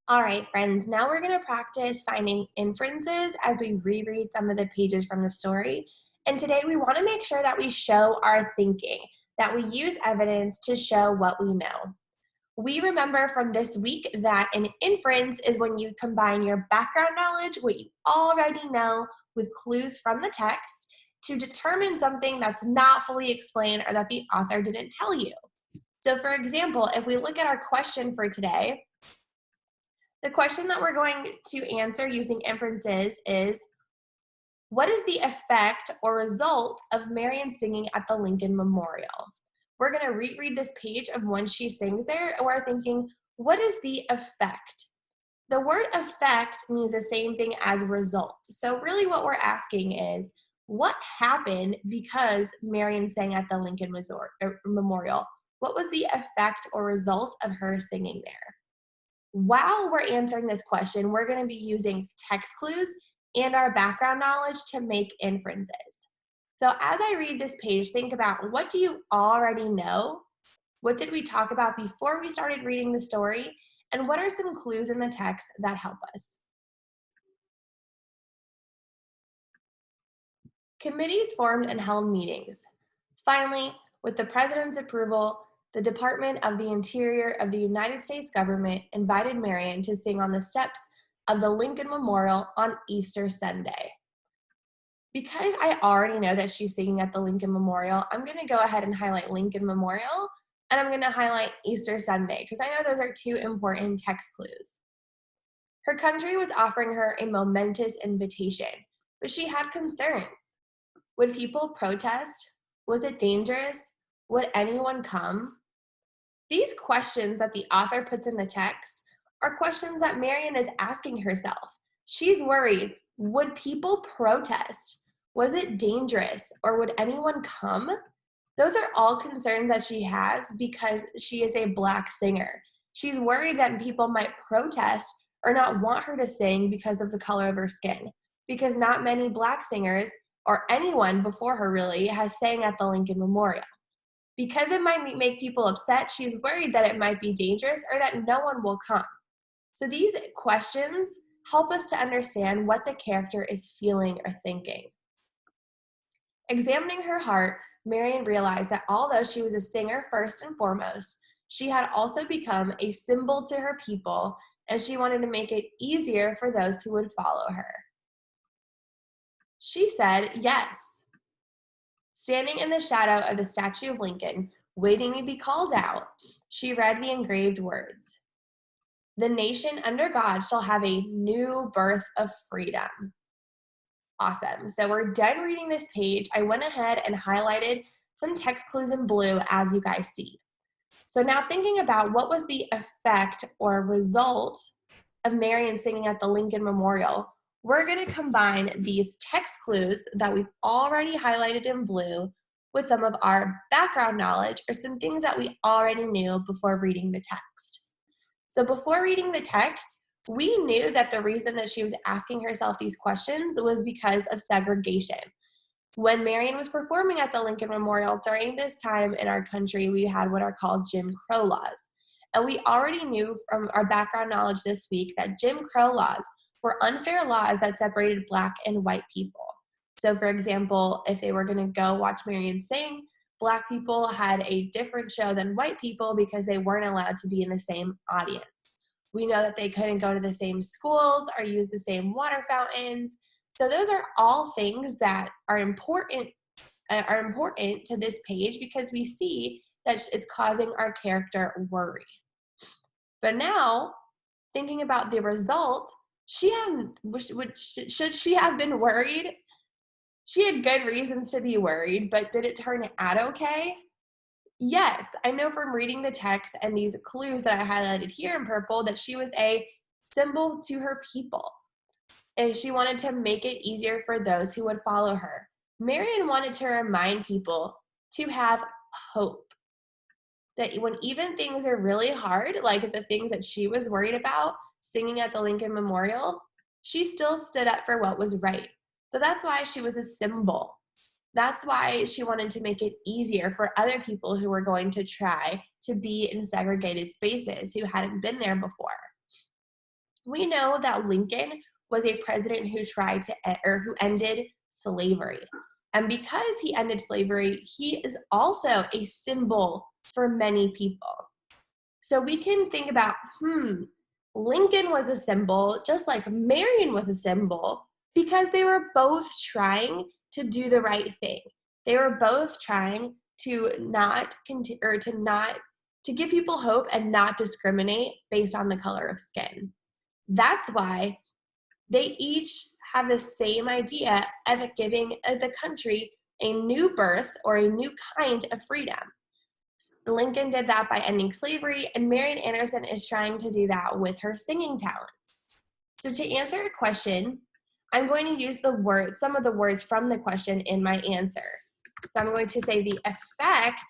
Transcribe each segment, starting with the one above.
All right, friends, now we're going to practice finding inferences as we reread some of the pages from the story. And today we want to make sure that we show our thinking, that we use evidence to show what we know. We remember from this week that an inference is when you combine your background knowledge, what you already know, with clues from the text to determine something that's not fully explained or that the author didn't tell you. So, for example, if we look at our question for today, the question that we're going to answer using inferences is, what is the effect or result of Marion singing at the Lincoln Memorial? We're going to reread this page of when she sings there, and we're thinking, what is the effect? The word effect means the same thing as result. So really what we're asking is, what happened because Marion sang at the Lincoln Memorial? What was the effect or result of her singing there? While we're answering this question, we're going to be using text clues and our background knowledge to make inferences. So as I read this page, think about, what do you already know? What did we talk about before we started reading the story? And what are some clues in the text that help us? Committees formed and held meetings. Finally, with the president's approval, the Department of the Interior of the United States government invited Marion to sing on the steps of the Lincoln Memorial on Easter Sunday. Because I already know that she's singing at the Lincoln Memorial, I'm going to go ahead and highlight Lincoln Memorial, and I'm going to highlight Easter Sunday because I know those are two important text clues. Her country was offering her a momentous invitation, but she had concerns. Would people protest? Was it dangerous? Would anyone come? These questions that the author puts in the text are questions that Marion is asking herself. She's worried. Would people protest? Was it dangerous? Or would anyone come? Those are all concerns that she has because she is a Black singer. She's worried that people might protest or not want her to sing because of the color of her skin, because not many Black singers or anyone before her really has sang at the Lincoln Memorial. Because it might make people upset, she's worried that it might be dangerous or that no one will come. So these questions help us to understand what the character is feeling or thinking. Examining her heart, Marion realized that although she was a singer first and foremost, she had also become a symbol to her people, and she wanted to make it easier for those who would follow her. She said yes. Standing in the shadow of the statue of Lincoln, waiting to be called out, she read the engraved words. The nation under God shall have a new birth of freedom. Awesome. So we're done reading this page. I went ahead and highlighted some text clues in blue as you guys see. So now thinking about what was the effect or result of Marion singing at the Lincoln Memorial, we're going to combine these text clues that we've already highlighted in blue with some of our background knowledge or some things that we already knew before reading the text. So before reading the text, we knew that the reason that she was asking herself these questions was because of segregation. When Marion was performing at the Lincoln Memorial, during this time in our country, we had what are called Jim Crow laws. And we already knew from our background knowledge this week that Jim Crow laws were unfair laws that separated Black and white people. So for example, if they were going to go watch Marion sing, Black people had a different show than white people because they weren't allowed to be in the same audience. We know that they couldn't go to the same schools or use the same water fountains. So those are all things that are important to this page because we see that it's causing our character worry. But now, thinking about the result, should she have been worried? She had good reasons to be worried, but did it turn out okay? Yes, I know from reading the text and these clues that I highlighted here in purple that she was a symbol to her people. And she wanted to make it easier for those who would follow her. Marion wanted to remind people to have hope. That when even things are really hard, like the things that she was worried about singing at the Lincoln Memorial, she still stood up for what was right. So that's why she was a symbol. That's why she wanted to make it easier for other people who were going to try to be in segregated spaces who hadn't been there before. We know that Lincoln was a president who who ended slavery. And because he ended slavery, he is also a symbol for many people. So we can think about, Lincoln was a symbol, just like Marion was a symbol, because they were both trying to do the right thing. They were both trying to to give people hope and not discriminate based on the color of skin. That's why they each have the same idea of giving the country a new birth or a new kind of freedom. Lincoln did that by ending slavery, and Marian Anderson is trying to do that with her singing talents. So to answer your question, I'm going to use some of the words from the question in my answer. So I'm going to say the effect,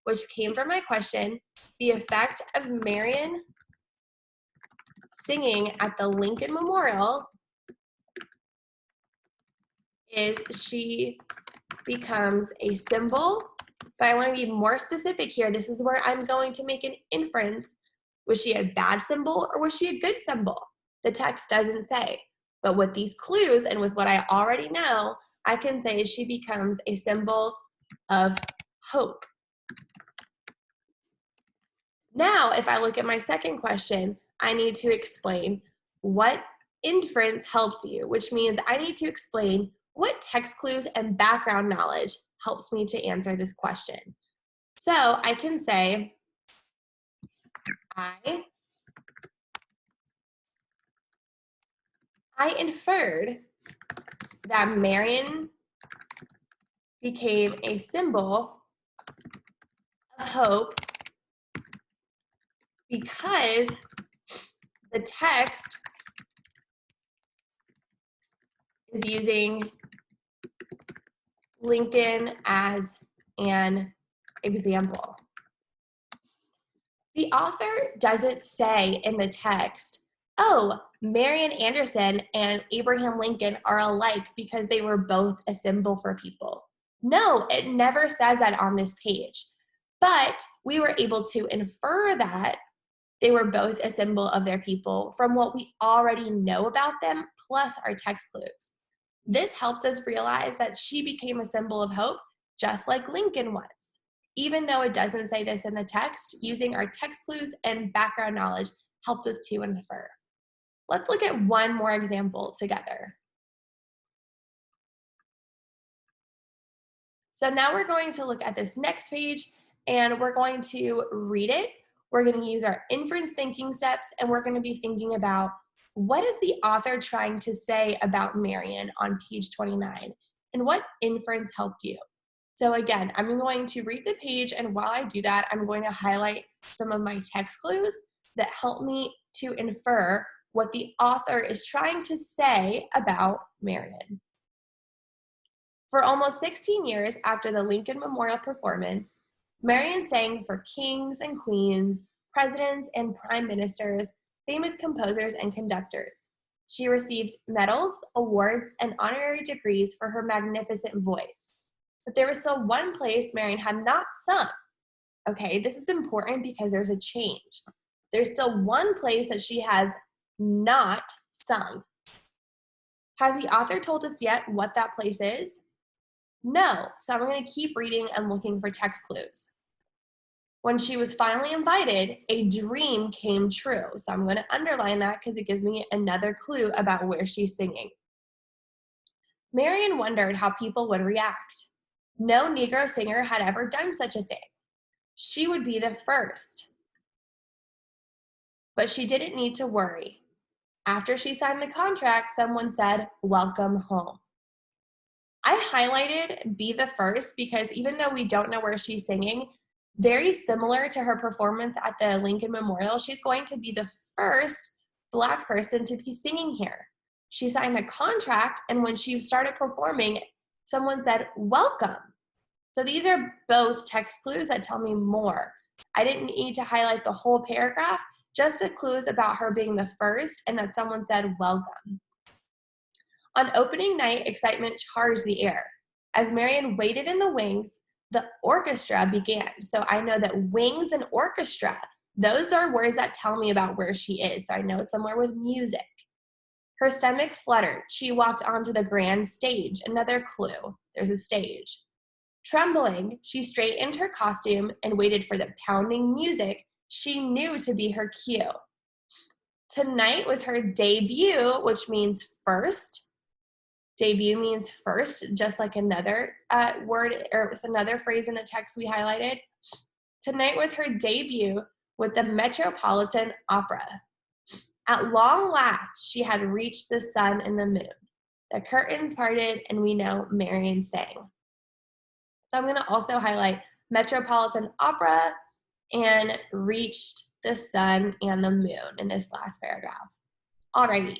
which came from my question, the effect of Marian singing at the Lincoln Memorial is she becomes a symbol, but I want to be more specific here. This is where I'm going to make an inference. Was she a bad symbol or was she a good symbol? The text doesn't say, but with these clues and with what I already know, I can say she becomes a symbol of hope. Now, if I look at my second question, I need to explain what inference helped you, which means I need to explain what text clues and background knowledge helps me to answer this question. So I can say, I inferred that Marion became a symbol of hope because the text is using Lincoln as an example. The author doesn't say in the text, oh, Marian Anderson and Abraham Lincoln are alike because they were both a symbol for people. No, it never says that on this page. But we were able to infer that they were both a symbol of their people from what we already know about them, plus our text clues. This helped us realize that she became a symbol of hope, just like Lincoln was. Even though it doesn't say this in the text, using our text clues and background knowledge helped us to infer. Let's look at one more example together. So now we're going to look at this next page and we're going to read it. We're going to use our inference thinking steps and we're going to be thinking about what is the author trying to say about Marion on page 29 and what inference helped you. So again, I'm going to read the page and while I do that, I'm going to highlight some of my text clues that help me to infer what the author is trying to say about Marion. For almost 16 years after the Lincoln Memorial performance, Marion sang for kings and queens, presidents and prime ministers, famous composers and conductors. She received medals, awards, and honorary degrees for her magnificent voice. But there was still one place Marion had not sung. Okay, this is important because there's a change. There's still one place that she has not sung. Has the author told us yet what that place is? No, so I'm going to keep reading and looking for text clues. When she was finally invited, a dream came true. So I'm going to underline that because it gives me another clue about where she's singing. Marion wondered how people would react. No Negro singer had ever done such a thing. She would be the first. But she didn't need to worry. After she signed the contract, someone said, "Welcome home." I highlighted "be the first" because even though we don't know where she's singing, very similar to her performance at the Lincoln Memorial, she's going to be the first Black person to be singing here. She signed a contract, and when she started performing, someone said, "Welcome." So these are both text clues that tell me more. I didn't need to highlight the whole paragraph, just the clues about her being the first and that someone said, "Welcome." On opening night, excitement charged the air. As Marion waited in the wings, the orchestra began. So I know that wings and orchestra, Those are words that tell me about where she is, so I know it's somewhere with music. Her stomach fluttered. She walked onto the grand stage. Another clue. There's a stage. Trembling, she straightened her costume and waited for the pounding music she knew to be her cue. Tonight was her debut, which means first. Debut means first, just like another word, or it's another phrase in the text we highlighted. Tonight was her debut with the Metropolitan Opera. At long last, she had reached the sun and the moon. The curtains parted, and we know Marian sang. So I'm going to also highlight Metropolitan Opera and reached the sun and the moon in this last paragraph. Alrighty,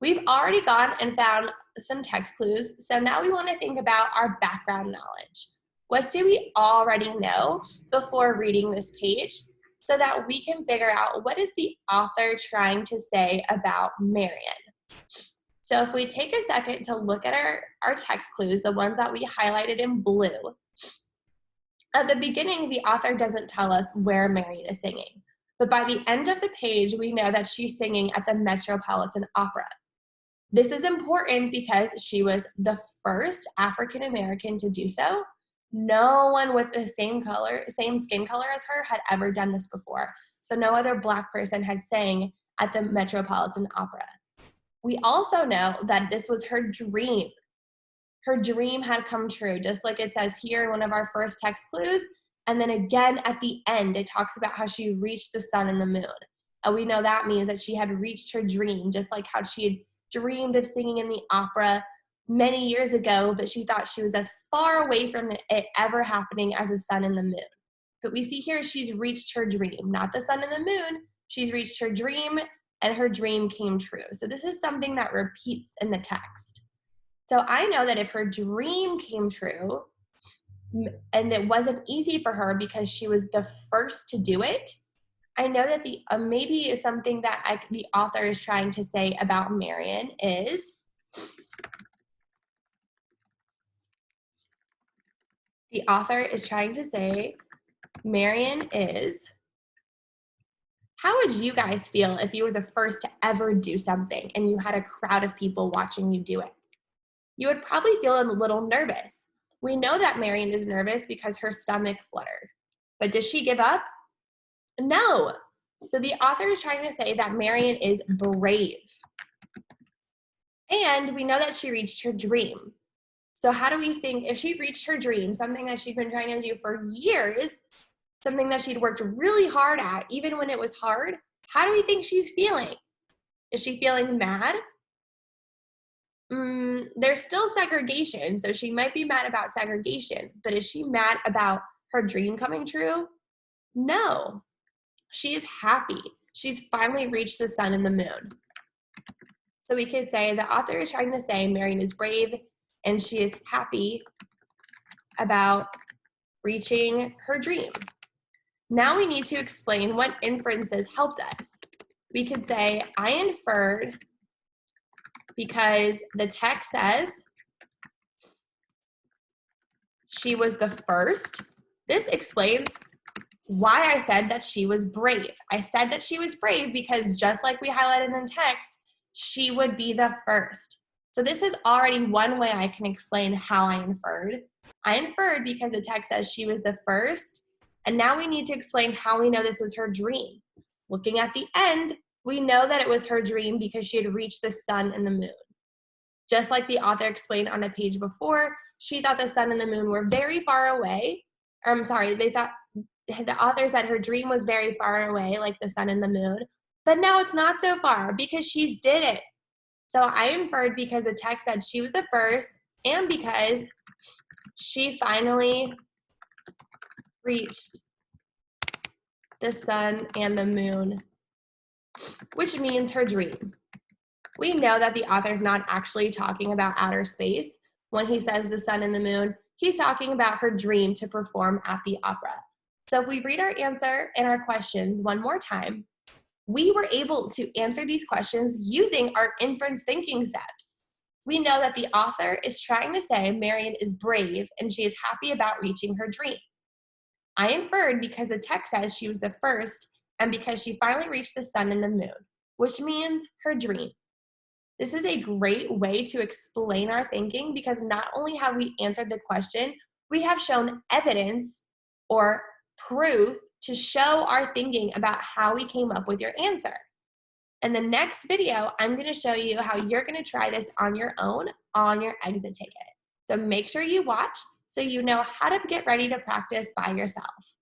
we've already gone and found some text clues, so now we want to think about our background knowledge. What do we already know before reading this page so that we can figure out what is the author trying to say about Marian? So if we take a second to look at our text clues, the ones that we highlighted in blue, at the beginning, the author doesn't tell us where Marian is singing. But by the end of the page, we know that she's singing at the Metropolitan Opera. This is important because she was the first African American to do so. No one with the same skin color as her had ever done this before. So no other Black person had sang at the Metropolitan Opera. We also know that this was her dream. Her dream had come true, just like it says here in one of our first text clues. And then again at the end, it talks about how she reached the sun and the moon. And we know that means that she had reached her dream, just like how she had dreamed of singing in the opera many years ago, but she thought she was as far away from it ever happening as the sun and the moon. But we see here she's reached her dream, not the sun and the moon. She's reached her dream, and her dream came true. So this is something that repeats in the text. So I know that if her dream came true, and it wasn't easy for her because she was the first to do it, I know that the maybe something that the author is trying to say about Marian is Marian is, how would you guys feel if you were the first to ever do something and you had a crowd of people watching you do it? You would probably feel a little nervous. We know that Marian is nervous because her stomach fluttered. But does she give up? No. So the author is trying to say that Marian is brave. And we know that she reached her dream. So how do we think, if she reached her dream, something that she'd been trying to do for years, something that she'd worked really hard at, even when it was hard, how do we think she's feeling? Is she feeling mad? There's still segregation, so she might be mad about segregation, but is she mad about her dream coming true? No. She is happy. She's finally reached the sun and the moon. So we could say the author is trying to say Marian is brave and she is happy about reaching her dream. Now we need to explain what inferences helped us. We could say, I inferred because the text says she was the first. This explains why I said that she was brave. I said that she was brave because just like we highlighted in the text, she would be the first. So this is already one way I can explain how I inferred. I inferred because the text says she was the first, and now we need to explain how we know this was her dream. Looking at the end, we know that it was her dream because she had reached the sun and the moon. Just like the author explained on a page before, she thought the sun and the moon were very far away. The author said her dream was very far away, like the sun and the moon, but now it's not so far because she did it. So I inferred because the text said she was the first and because she finally reached the sun and the moon, which means her dream. We know that the author is not actually talking about outer space. When he says the sun and the moon, he's talking about her dream to perform at the opera. So if we read our answer and our questions one more time, we were able to answer these questions using our inference thinking steps. We know that the author is trying to say Marian is brave and she is happy about reaching her dream. I inferred because the text says she was the first and because she finally reached the sun and the moon, which means her dream. This is a great way to explain our thinking because not only have we answered the question, we have shown evidence or proof to show our thinking about how we came up with your answer. In the next video, I'm going to show you how you're going to try this on your own on your exit ticket. So make sure you watch so you know how to get ready to practice by yourself.